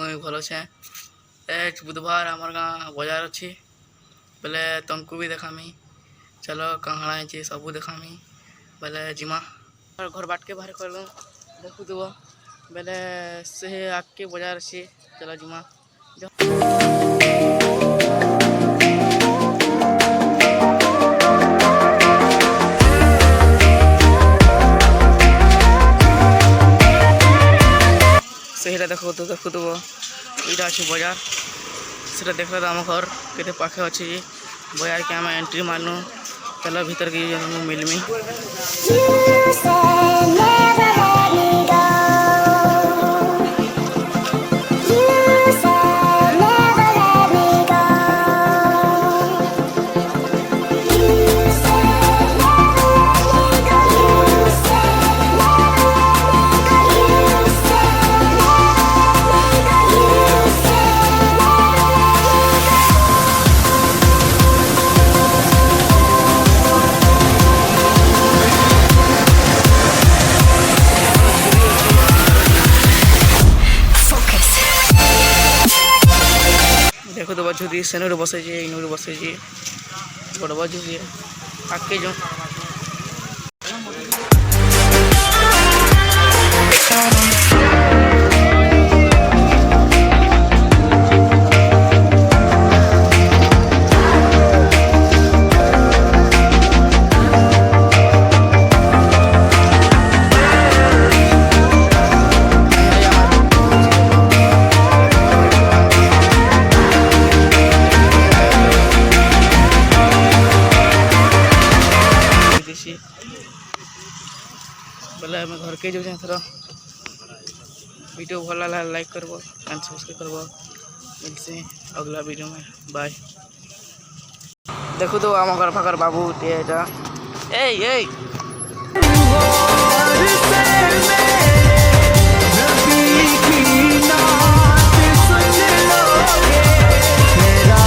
मुझे भल छे। बुधवार आमर गाँ बजार अच्छी बेले तुमको भी देखामी। चलो कहाँ है सबू देखामी बेले जिमा घर बाटके बाहर कर देखु देव बेले से आगे बजार अच्छी। चलो जिमा से देखो तो यहाँ अच्छे बजार से देख आम घर के पाखे अच्छी बजार के आम एंट्री मारनु। चलो भीतर की मिलमी देखो तो झुरी सेनु बसे इनु बसे बड़ झुरी आगे जो बोले आम घर के जो थर वीडियो भल लगा लाइक करब एंड सब्सक्राइब करब। मिलसे अगला वीडियो में बाय। देखो तो आम घर पाखर बाबू ए